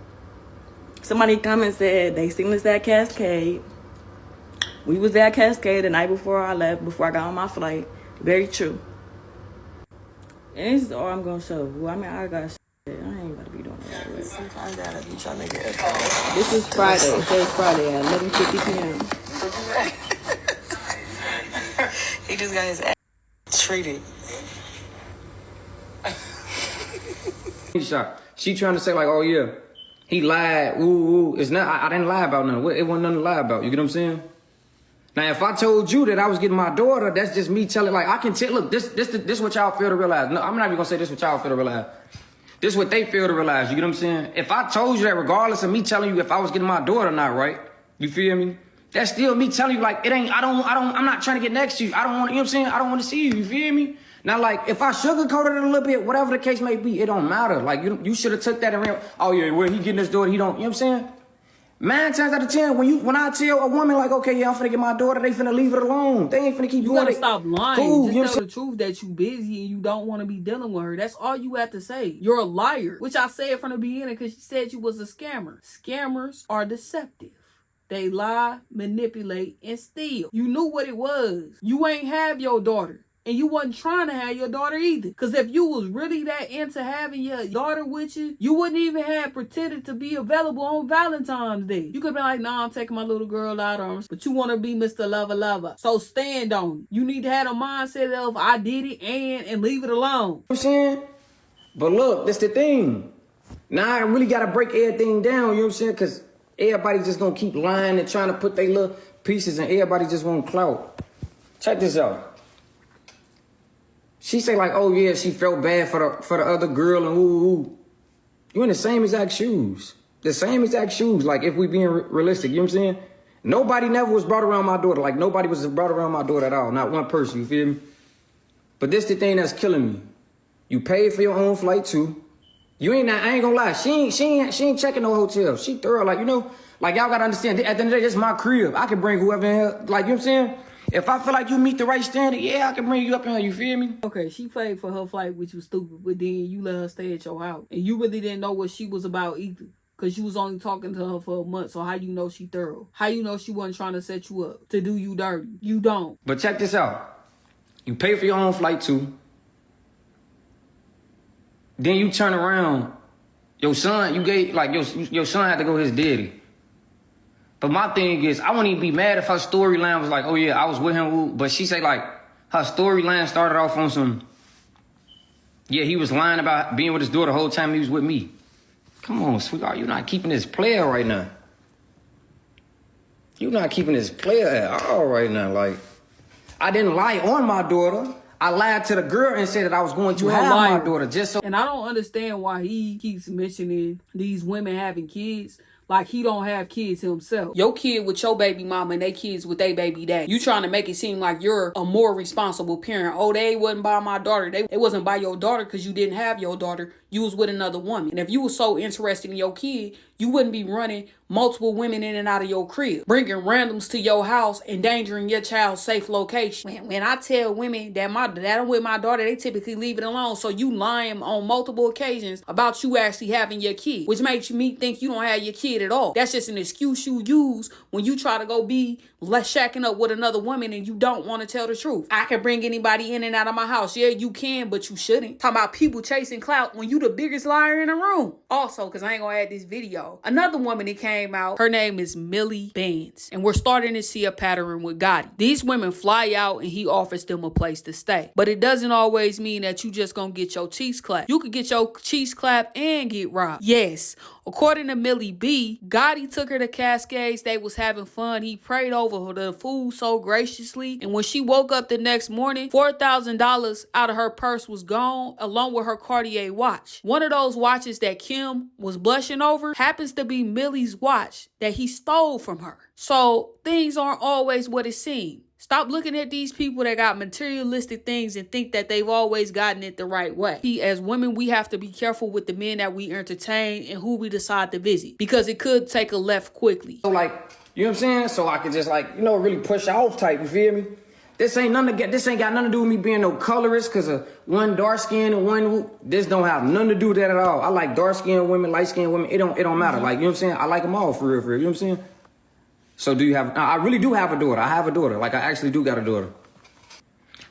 somebody come and said they seen us at Cascade. We was at Cascade the night before I left, before I got on my flight. Very true. And this is all I'm gonna show. Well, I mean, I got shit. I ain't about to be doing that. Sometimes gotta be trying to get This is Friday. It says Friday at 11:50 p.m. He just got his ass treated. She trying to say like, oh yeah, he lied. Ooh. It's not. I didn't lie about nothing. It wasn't nothing to lie about. You get what I'm saying? Now, if I told you that I was getting my daughter, that's just me telling, like, I can tell, look, this what y'all fail to realize. No, I'm not even gonna say this what y'all fail to realize. This what they fail to realize, you get what I'm saying? If I told you that regardless of me telling you if I was getting my daughter or not, right? You feel me? That's still me telling you, like, it ain't, I'm not trying to get next to you. I don't want, you know what I'm saying? I don't want to see you feel me? Now, like, if I sugarcoated it a little bit, whatever the case may be, it don't matter. Like, you should have took that and ran, oh yeah, well, he getting his daughter, he don't, you know what I'm saying? 9 times out of 10, when I tell a woman like, okay, yeah, I'm finna get my daughter, they finna leave it alone. They ain't finna keep doing it. You gotta stop lying. Cool, Just tell the truth that you busy and you don't want to be dealing with her. That's all you have to say. You're a liar, which I said from the beginning because she said you was a scammer. Scammers are deceptive. They lie, manipulate, and steal. You knew what it was. You ain't have your daughter. And you wasn't trying to have your daughter either. Because if you was really that into having your daughter with you, you wouldn't even have pretended to be available on Valentine's Day. You could be like, nah, I'm taking my little girl out on, but you want to be Mr. Lover. So stand on it. You need to have a mindset of, I did it and leave it alone. You know what I'm saying? But look, that's the thing. Now I really got to break everything down, you know what I'm saying? Because everybody just going to keep lying and trying to put their little pieces and everybody just want clout. Check this out. She say like, oh yeah, she felt bad for the other girl and ooh. You in the same exact shoes. The same exact shoes, like if we being realistic, you know what I'm saying? Nobody never was brought around my daughter. Like nobody was brought around my daughter at all. Not one person, you feel me? But this the thing that's killing me. You paid for your own flight too. I ain't gonna lie, she ain't checking no hotel. She thorough, like, you know, like y'all gotta understand, at the end of the day, this is my crib. I can bring whoever in here, like, you know what I'm saying? If I feel like you meet the right standard, yeah, I can bring you up in here, you feel me? Okay, she paid for her flight, which was stupid, but then you let her stay at your house. And you really didn't know what she was about either. Because you was only talking to her for a month, so how you know she thorough? How you know she wasn't trying to set you up to do you dirty? You don't. But check this out. You pay for your own flight too. Then you turn around. Your son, your son had to go his daddy. But my thing is, I wouldn't even be mad if her storyline was like, oh yeah, I was with him. But she say like, her storyline started off on some, yeah, he was lying about being with his daughter the whole time he was with me. Come on, sweetheart, you're not keeping this player right now. You're not keeping this player at all right now. Like, I didn't lie on my daughter. I lied to the girl and said that I was going to have my daughter just so. And I don't understand why he keeps mentioning these women having kids. Like he don't have kids himself. Your kid with your baby mama and they kids with their baby dad. You trying to make it seem like you're a more responsible parent. Oh, they wasn't by my daughter. They wasn't by your daughter because you didn't have your daughter. You was with another woman. And if you was so interested in your kid, you wouldn't be running multiple women in and out of your crib, bringing randoms to your house, endangering your child's safe location. When I tell women that I'm with my daughter, they typically leave it alone. So you lying on multiple occasions about you actually having your kid, which makes me think you don't have your kid at all. That's just an excuse you use when you try to go be shacking up with another woman and you don't want to tell the truth. I can bring anybody in and out of my house. Yeah, you can, but you shouldn't. Talking about people chasing clout when you the biggest liar in the room. Also, because I ain't gonna add this video, another woman that came out, her name is Millie Bands, and we're starting to see a pattern with Gotti. These women fly out and he offers them a place to stay, but it doesn't always mean that you just gonna get your cheeks clapped. You could get your cheeks clapped and get robbed. Yes, according to Millie B, Gotti took her to Cascades. They was having fun. He prayed over the food so graciously, and when she woke up the next morning, $4,000 out of her purse was gone, along with her Cartier watch. One of those watches that Kim was blushing over happens to be Millie's watch that he stole from her. So things aren't always what it seems. Stop looking at these people that got materialistic things and think that they've always gotten it the right way. As women, we have to be careful with the men that we entertain and who we decide to visit, because it could take a left quickly. So like, you know what I'm saying? So I could just like, you know, really push off type, you feel me? This ain't got nothing to do with me being no colorist, cause of one dark skin and one, this don't have nothing to do with that at all. I like dark skinned women, light skinned women. It don't matter. Like, you know what I'm saying? I like them all for real, you know what I'm saying? So do you have, I really do have a daughter. I have a daughter. Like, I actually do got a daughter.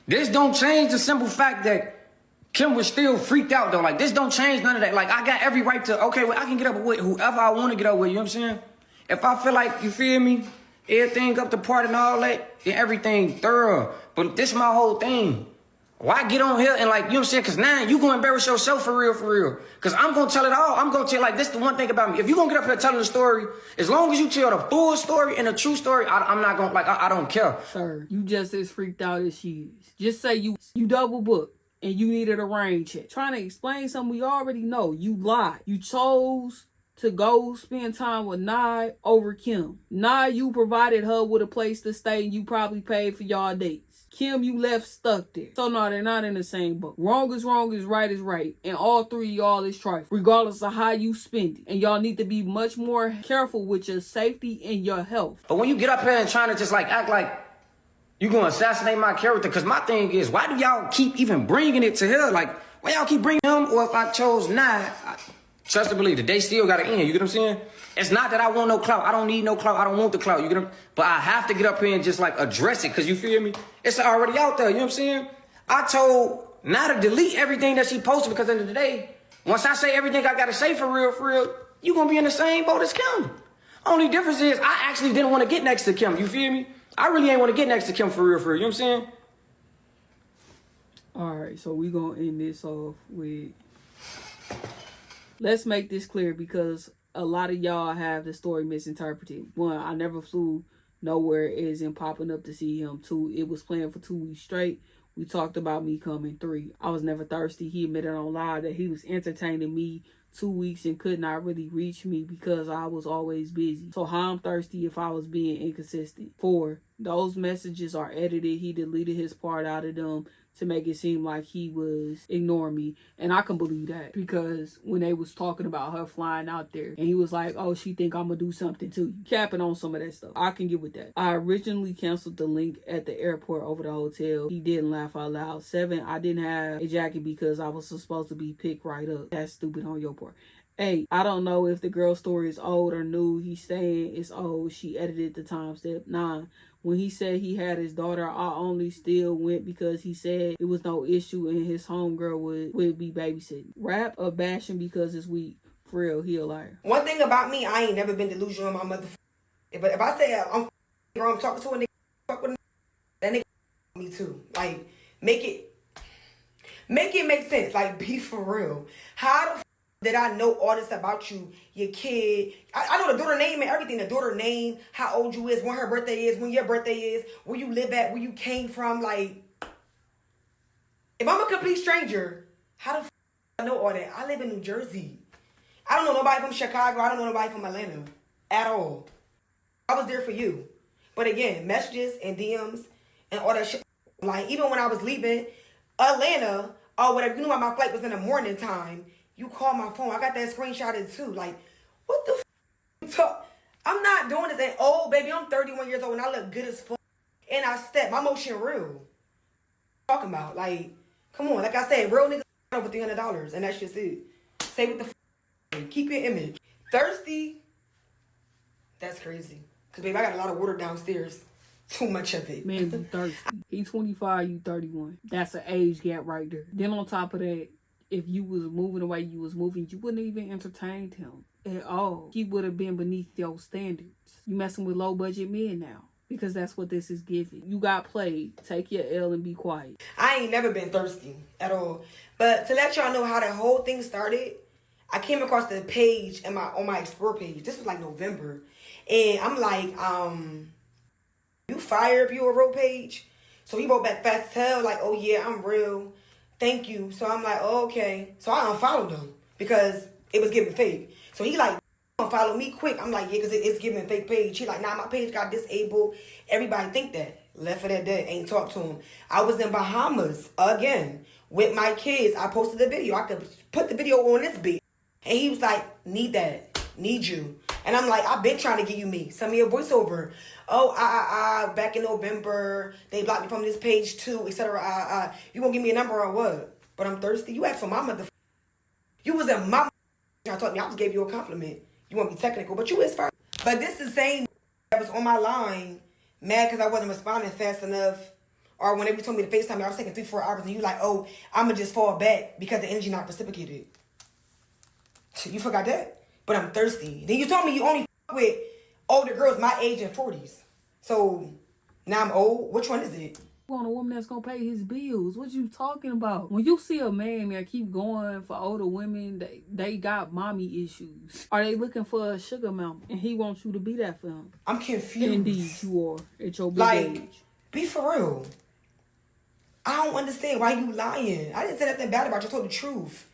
This don't change the simple fact that Kim was still freaked out though. Like, this don't change none of that. Like, I got every right to, okay, well, I can get up with whoever I want to get up with, you know what I'm saying? If I feel like, you feel me, everything up to part and all that, then everything thorough. But this is my whole thing. Why get on here and like, you know what I'm saying? Because now you going to embarrass yourself for real. Because I'm going to tell it all. I'm going to tell, like, this is the one thing about me. If you're going to get up here telling the story, as long as you tell the full story and the true story, I'm not going to, like, I don't care. Sir, you just as freaked out as she is. Just say you double booked and you needed a rain check. Trying to explain something we already know. You lied. You chose to go spend time with Nye over Kim. Nye, you provided her with a place to stay and you probably paid for y'all dates. Kim, you left stuck there. So no, they're not in the same boat. Wrong is right is right. And all three of y'all is trifle, regardless of how you spend it. And y'all need to be much more careful with your safety and your health. But when you get up here and trying to just like act like you gonna assassinate my character, because my thing is, why do y'all keep even bringing it to her? Like, why y'all keep bringing him? Or if I chose Nye, trust and believe, the day still gotta end. You get what I'm saying? It's not that I want no clout. I don't need no clout. I don't want the clout. You get what? But I have to get up here and just like address it, because you feel me? It's already out there. You know what I'm saying? I told Nye to delete everything that she posted, because at the end of the day, once I say everything I gotta say for real, you gonna be in the same boat as Kim. Only difference is I actually didn't want to get next to Kim. You feel me? I really ain't want to get next to Kim for real. You know what I'm saying? All right, so we gonna end this off with, let's make this clear, because a lot of y'all have the story misinterpreted. One, I never flew nowhere as in popping up to see him. Two, it was planned for 2 weeks straight. We talked about me coming. 3, I was never thirsty. He admitted on live that he was entertaining me 2 weeks and could not really reach me because I was always busy. So how I'm thirsty if I was being inconsistent? 4, those messages are edited. He deleted his part out of them to make it seem like he was ignoring me. And I can believe that, because when they was talking about her flying out there and he was like, oh, she think I'm gonna do something to you, capping on some of that stuff, I can get with that. I originally canceled the link at the airport over the hotel. He didn't laugh out loud. 7, I didn't have a jacket because I was supposed to be picked right up. That's stupid on your part. 8, I don't know if the girl's story is old or new. He's saying it's old. She edited the timestamp. 9, when he said he had his daughter, I only still went because he said it was no issue and his homegirl would be babysitting. Rap or bashing because it's weak. For real, he a liar. One thing about me, I ain't never been delusional on my motherfucker. But if I say I'm talking to a nigga, fuck with a nigga, that nigga me too. Like, make it make sense. Like, be for real. How the did I know all this about you, your kid? I know the daughter name and everything. The daughter name, how old you is, when her birthday is, when your birthday is, where you live at, where you came from. Like, if I'm a complete stranger, how the I know all that? I live in New Jersey. I don't know nobody from Chicago. I don't know nobody from Atlanta at all. I was there for you. But again, messages and DMs and all that shit. Like, even when I was leaving Atlanta or whatever, you knew my flight was in the morning time. You called my phone. I got that screenshotted too. Like, what the f*** talk? I'm not doing this. And oh, baby, I'm 31 years old and I look good as fuck. And I step. My motion real. Talking about, like, come on. Like I said, real niggas over $300. And that's just it. Say what the f***. Keep your image. Thirsty. That's crazy. Because, baby, I got a lot of water downstairs. Too much of it. Man, you thirsty. He 25, you 31. That's an age gap right there. Then on top of that, if you was moving the way you was moving, you wouldn't even entertained him at all. He would have been beneath your standards. You messing with low budget men now. Because that's what this is giving. You got played. Take your L and be quiet. I ain't never been thirsty at all. But to let y'all know how that whole thing started, I came across the page on my Explore page. This was like November. And I'm like, you fire if you a real page? So he wrote back fast as hell, like, oh yeah, I'm real. Thank you. So I'm like, oh, okay. So I unfollowed him because it was giving fake. So he like, follow me quick. I'm like, yeah, because it's giving fake page. He like, nah, my page got disabled. Everybody think that. Left for that dead. Ain't talk to him. I was in Bahamas again with my kids. I posted the video. I could put the video on this beat. And he was like, need that. Need you. And I'm like, I've been trying to give you me. Send me a voiceover. Oh, back in November, they blocked me from this page too, etc. You gonna give me a number or what? But I'm thirsty. You asked for my mother. You was in my I told me I just gave you a compliment. You want to be technical, but you is fine. But this is the same that was on my line, mad because I wasn't responding fast enough. Or whenever you told me to FaceTime, I was taking 3-4 hours, and you like, oh, I'm going to just fall back because the energy not reciprocated. You forgot that? But I'm thirsty. Then you told me you only with older girls my age and 40s. So now I'm old. Which one is it? On a woman that's gonna pay his bills. What you talking about? When you see a man that keep going for older women, they got mommy issues. Are they looking for a sugar mama? And he wants you to be that for him. I'm confused. Indeed, you are at your big age. Be for real. I don't understand why you lying. I didn't say nothing bad about you. I told the truth.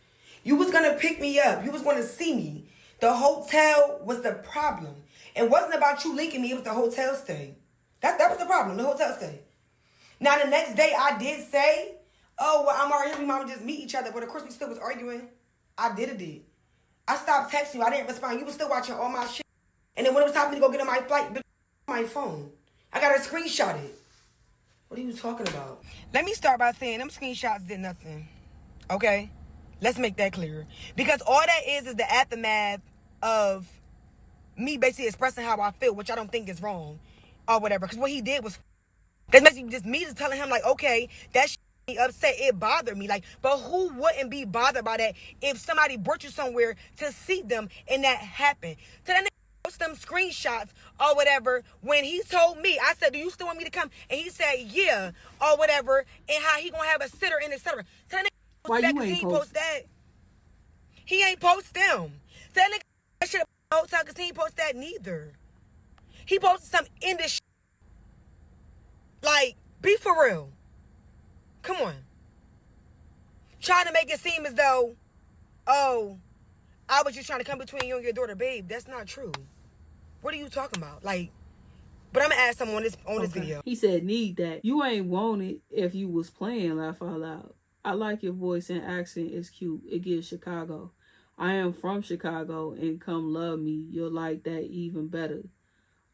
You was gonna pick me up. You was gonna see me. The hotel was the problem. It wasn't about you linking me. It was the hotel stay. That was the problem. The hotel stay. Now, the next day, I did say, oh, well, I'm already here. We might just meet each other. But, of course, we still was arguing. I did it. I stopped texting you. I didn't respond. You was still watching all my shit. And then when it was time for me to go get on my flight, my phone. I got to screenshot it. What are you talking about? Let me start by saying them screenshots did nothing. Okay? Let's make that clear. Because all that is the aftermath of me basically expressing how I feel, which I don't think is wrong or whatever. Because what he did was... That's basically just me just telling him, like, okay, that shit made me upset. It bothered me. Like, but who wouldn't be bothered by that if somebody brought you somewhere to see them and that happened? So that nigga post them screenshots or whatever. When he told me, I said, do you still want me to come? And he said, yeah, or whatever. And how he gonna have a sitter and etc. So that nigga post that because he post that. He ain't post them. So that nigga that shit about the hotel because he ain't post that neither. He posted some in this shit. Like, be for real. Come on. Trying to make it seem as though, oh, I was just trying to come between you and your daughter, babe. That's not true. What are you talking about? Like, but I'm gonna ask someone on this video. He said, need that. You ain't want it if you was playing Laugh Out Loud. I like your voice and accent. It's cute. It gives Chicago. I am from Chicago, and come love me. You'll like that even better.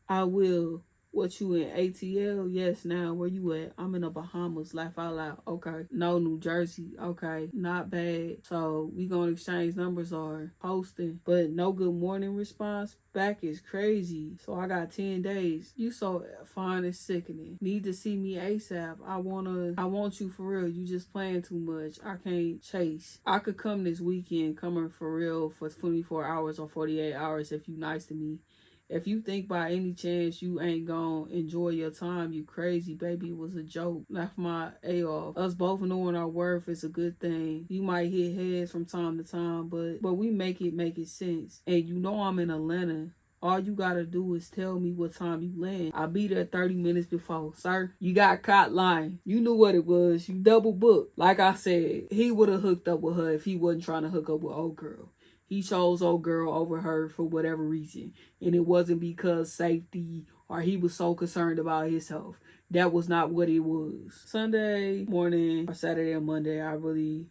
I will. What, you in ATL? Yes, now. Where you at? I'm in the Bahamas. Laugh Out Loud. Okay. No, New Jersey. Okay. Not bad. So, we gonna exchange numbers or posting. But no good morning response. Back is crazy. So, I got 10 days. You so fine and sickening. Need to see me ASAP. I want you for real. You just playing too much. I can't chase. I could come this weekend. Coming for real for 24 hours or 48 hours if you nice to me. If you think by any chance you ain't gonna enjoy your time, you crazy, baby. It was a joke. Laugh my A off. Us both knowing our worth is a good thing. You might hit heads from time to time, but we make it sense. And you know I'm in Atlanta. All you gotta do is tell me what time you land. I'll be there 30 minutes before. Sir, you got caught lying. You knew what it was. You double booked. Like I said, he would have hooked up with her if he wasn't trying to hook up with old girl. He chose old girl over her for whatever reason. And it wasn't because safety or he was so concerned about his health. That was not what it was. Sunday morning or Saturday or Monday,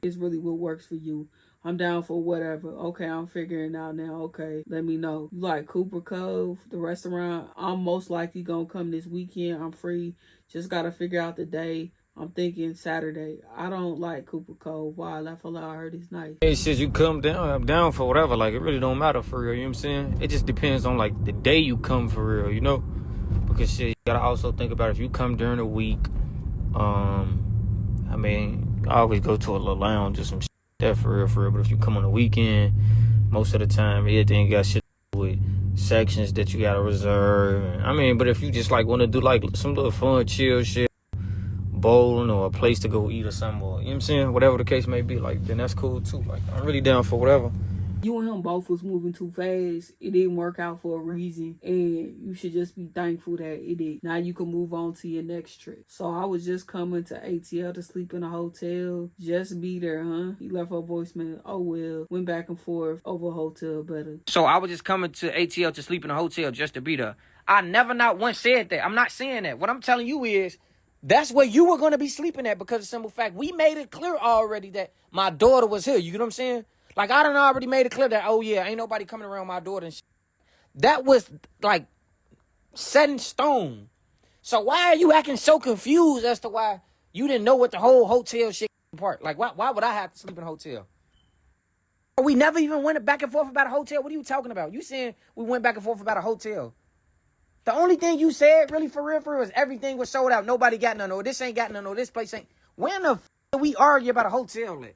it's really what works for you. I'm down for whatever. Okay, I'm figuring out now. Okay, let me know. You like Cooper Cove, the restaurant? I'm most likely gonna come this weekend. I'm free. Just gotta figure out the day. I'm thinking Saturday. I don't like Cooper Cove. Why? Laugh Out Loud. I heard it's nice. Hey, shit, you come down, I'm down for whatever. Like, it really don't matter for real, you know what I'm saying? It just depends on, like, the day you come for real, you know? Because, shit, you gotta also think about if you come during the week, I mean, I always go to a little lounge or some shit. that for real. But if you come on the weekend, most of the time, everything got shit with sections that you gotta reserve. I mean, but if you just like want to do like some little fun, chill shit, bowling or a place to go eat or something, or, you know what I'm saying? Whatever the case may be, like, then that's cool too. Like, I'm really down for whatever. You and him both was moving too fast. It didn't work out for a reason. And you should just be thankful that it did. Now you can move on to your next trip. So I was just coming to ATL to sleep in a hotel. Just be there, huh? He left a voicemail. Oh, well. Went back and forth over hotel better. So I was just coming to ATL to sleep in a hotel just to be there. I never not once said that. I'm not saying that. What I'm telling you is, that's where you were going to be sleeping at, because of the simple fact, we made it clear already that my daughter was here. You know what I'm saying? Like, I done already made it clear that, oh, yeah, ain't nobody coming around my daughter and shit. That was, like, set in stone. So why are you acting so confused as to why you didn't know what the whole hotel shit part? Like, why would I have to sleep in a hotel? We never even went back and forth about a hotel. What are you talking about? You saying we went back and forth about a hotel. The only thing you said, really, for real, is everything was sold out. Nobody got none. Or this ain't got none. Or this place ain't. When the did we argue about a hotel at?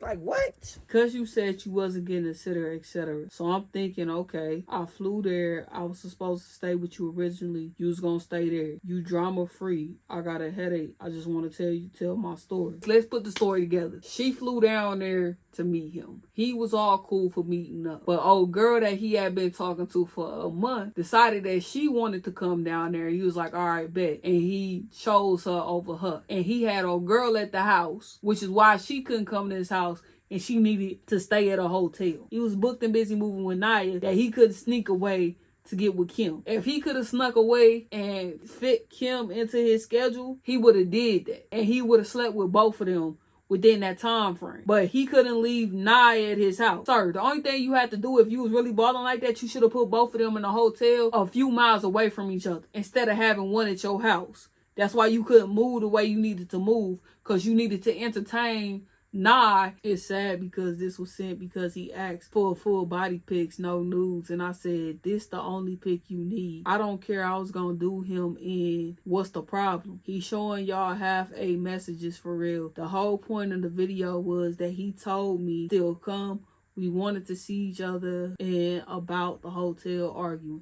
Like, what? Because you said you wasn't getting et cetera. So I'm thinking, okay, I flew there. I was supposed to stay with you originally. You was going to stay there. You drama free. I got a headache. I just want to tell my story. Let's put the story together. She flew down there to meet him. He was all cool for meeting up. But old girl that he had been talking to for a month decided that she wanted to come down there. He was like, all right, bet. And he chose her over her. And he had old girl at the house, which is why she couldn't come to his house. And she needed to stay at a hotel. He was booked and busy moving with Naya that he could sneak away to get with Kim. If he could have snuck away and fit Kim into his schedule, he would have did that. And he would have slept with both of them within that time frame. But he couldn't leave Naya at his house. Sir, the only thing you had to do if you was really balling like that, you should have put both of them in a hotel a few miles away from each other instead of having one at your house. That's why you couldn't move the way you needed to move, because you needed to entertain. Nah, it's sad because this was sent because he asked for full body pics, no nudes. And I said, this the only pic you need. I don't care. I was going to do him in. What's the problem? He's showing y'all half a messages for real. The whole point of the video was that he told me still come. We wanted to see each other and about the hotel arguing.